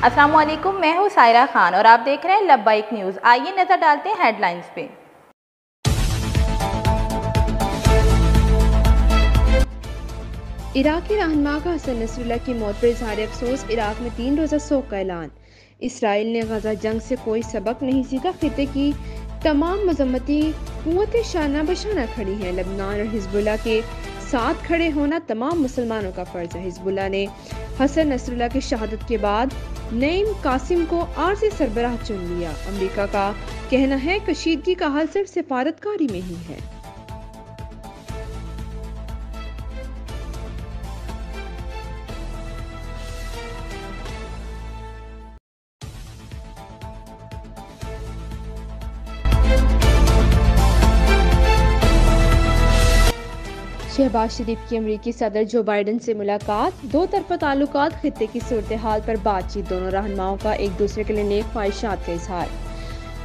अस्सलाम वालेकुम, मैं हूँ सायरा खान और आप देख रहे हैं लब्बाइक न्यूज़। आइए नज़र डालते हैं हेडलाइंस पे। इराकी रहनुमा का हसन नसरुल्लाह की मौत पर इजहार अफसोस। इराक में 3 रोज़ा शोक का ऐलान। इसराइल ने गजा जंग से कोई सबक नहीं सीखा। खिते की तमाम मजम्मती कुव्वतें शाना बशाना खड़ी हैं। लबनान और हिजबुल्लाह के साथ खड़े होना तमाम मुसलमानों का फर्ज है। हिजबुल्लाह ने हसन नसरुल्लाह की शहादत के बाद नईम कासिम को आरजी सरबराह चुन लिया। अमरीका का कहना है कशीदगी का हल सिर्फ सिफारतकारी में ही है। शहबाज शरीफ की अमरीकी सदर जो बाइडन से मुलाकात। दो तरफा ताल्लुकात, खित्ते की सूरत हाल पर बातचीत। दोनों रहनुमाओं का एक दूसरे के लिए नेक ख्वाहिशात का इजहार।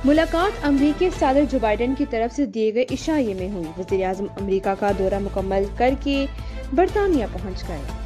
मुलाकात अमरीकी सदर जो बाइडन की तरफ से दिए गए इशारे में हुई। वज़ीर आज़म अमरीका का दौरा मुकम्मल करके बरतानिया पहुंच गए।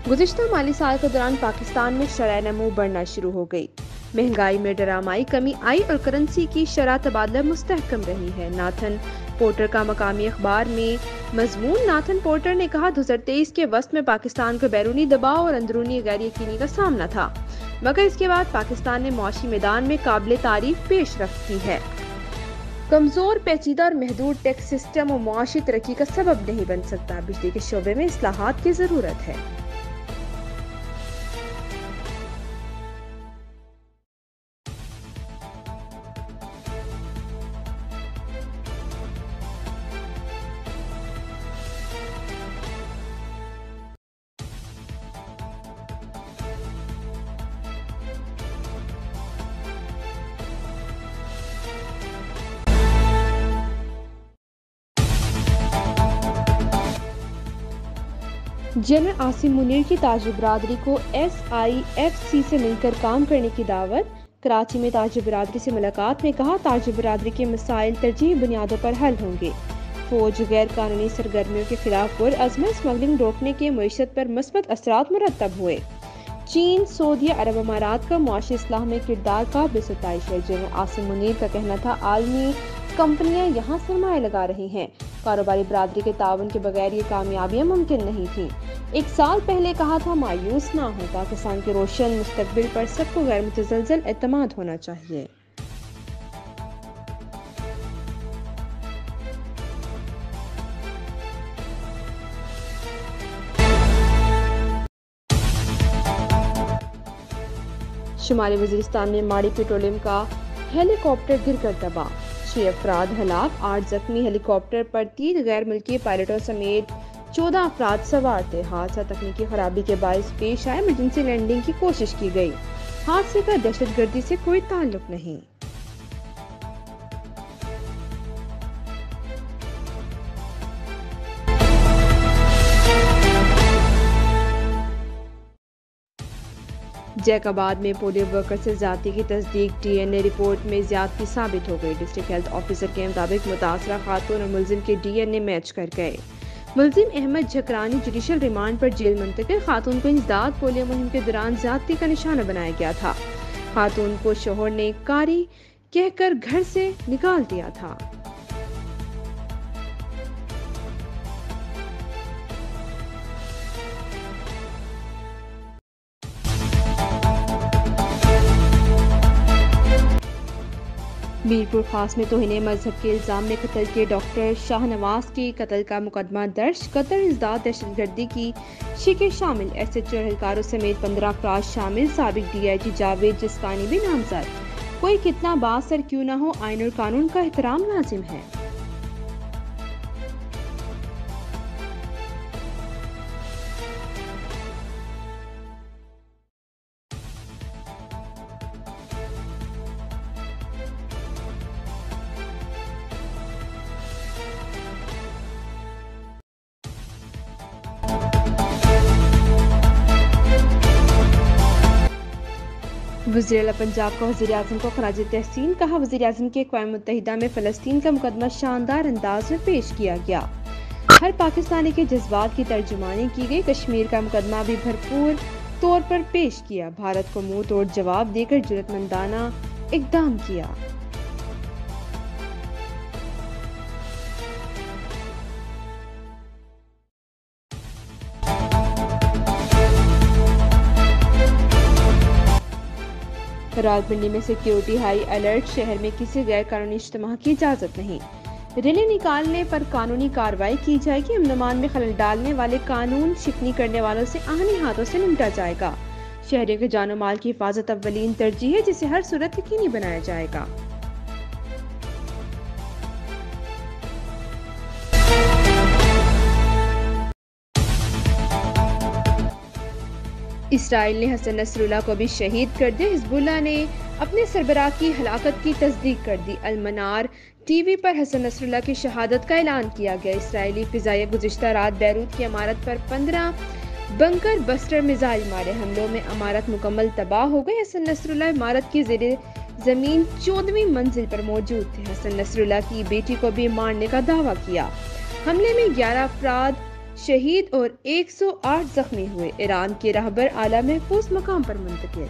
गुज़िश्ता माली साल के दौरान पाकिस्तान में शरह नमू बढ़ना शुरू हो गई। महंगाई में ड्रामाई कमी आई और करेंसी की शरह तबादला मुस्तहकम रही है। नाथन पोर्टर का मकामी अखबार में मजमून। नाथन पोर्टर ने कहा 2023 के वस्त में पाकिस्तान को बैरूनी दबाव और अंदरूनी गैर यकीनी का सामना था, मगर इसके बाद पाकिस्तान ने मुआशी मैदान में काबिल तारीफ पेशरफ्त की है। कमजोर, पेचीदा और महदूद टैक्स सिस्टम और मुआशी तरक्की का सबब नहीं बन सकता। बिजली के शोबे में इस्लाहात की जरूरत है। जनरल आसिम मुनीर की ताजिब बरादरी को SIFC से मिलकर काम करने की दावत। कराची में ताजिब बरादरी से मुलाकात में कहा ताजिब बरादरी के मसाइल तरजीही बुनियादों पर हल होंगे। फौज गैर कानूनी सरगर्मियों के खिलाफ पुरअज़्म स्मगलिंग रोकने के मईशत पर मस्बत असरात मुरतब हुए। चीन सऊदी अरब अमारात का मुआशी इस्लाह में किरदार काबिल सताइश है। जनरल आसिम मुनीर का कहना था आलमी कंपनियां यहाँ सरमाया लगा रही हैं, कारोबारी बरादरी के ताउन के बगैर ये कामयाबियां मुमकिन नहीं थी। एक साल पहले कहा था मायूस ना हो, पाकिस्तान के रोशन मुस्तकबिल पर सबको गैर मुतज़लज़ल एतमाद होना चाहिए। शुमाली वजीरिस्तान में माड़ी पेट्रोलियम का हेलीकॉप्टर गिरकर तबाह। 6 अफराद हलाक, 8 जख्मी। हेलीकॉप्टर पर 3 गैर मुल्की पायलटों समेत 14 अफराद सवार थे। हादसा तकनीकी खराबी के बायस पेश आया। इमरजेंसी लैंडिंग की कोशिश की गई। हादसे का दहशतगर्दी से कोई ताल्लुक नहीं। जैकाबाद में पोलियो वर्कर से ज्यादती की तस्दीक। DNA रिपोर्ट में ज्यादती साबित हो गई। डिस्ट्रिक्ट हेल्थ ऑफिसर के मुताबिक मुतासरा खातून और मुलजिम के DNA मैच कर गए। मुलजिम अहमद झकरानी जुडिशल रिमांड पर जेल मुंतकिल। खातून को इंसदाद पोलियो मुहिम के दौरान ज्यादती का निशाना बनाया गया था। खातून को शोहर ने कारी कहकर घर से निकाल दिया था। मीरपुर खास में तौहीन मजहब के इल्जाम में कत्ल के डॉक्टर शाहनवाज के कत्ल का मुकदमा दर्ज। कत्ल इंसदाद दहशतगर्दी की शिके शामिल SHO एहलकारों समेत 15 अफराद शामिल। साबिक DIG जावेद जिस्कानी भी नामजद। कोई कितना बासर क्यों ना हो, आइन और कानून का एहतराम लाजिम है। वज़ीर-ए-आला पंजाब का वज़ीर-ए-आज़म को खराज तहसीन कहा। वज़ीर-ए-आज़म के अक़वाम मुत्तहिदा में फ़लस्तीन का मुकदमा शानदार अंदाज में पेश किया गया। हर पाकिस्तानी के जज्बात की तर्जुमानी की गई। कश्मीर का मुकदमा भी भरपूर तौर पर पेश किया। भारत को मुंह तोड़ जवाब देकर जुर्रतमंदाना इक़दाम किया। रावलपिंडी में सिक्योरिटी हाई अलर्ट। शहर में किसी गैर कानूनी इज्तिमा की इजाज़त नहीं। रैली निकालने पर कानूनी कार्रवाई की जाएगी। अमन-अमान में खलल डालने वाले, कानून शिकनी करने वालों से आहनी हाथों से निपटा जाएगा। शहरियों के जानो माल की हिफाजत अव्वलीन तरजीह है, जिसे हर सूरत यकीनी बनाया जाएगा। इसराइल ने हसन नसरुल्लाह को भी शहीद कर दिया। हिजबुल्लाह ने अपने सरबराह की हलाकत की तस्दीक कर दी। अल-मनार टीवी पर हसन नसरुल्लाह की शहादत का ऐलान किया गया। इसराइली फिजाइया गुज़िश्ता रात बैरूत की इमारत पर 15 बंकर बस्टर मिसाइल मारे। हमलों में इमारत मुकम्मल तबाह हो गई। हसन नसरुल्लाह इमारत की ज़ेरे ज़मीन 14वीं मंजिल पर मौजूद थे। हसन नसरुल्लाह की बेटी को भी मारने का दावा किया। हमले में 11 अफराद शहीद और 108 जख्मी हुए। ईरान के रहबर आला महफूज मकाम पर मुंतकिल।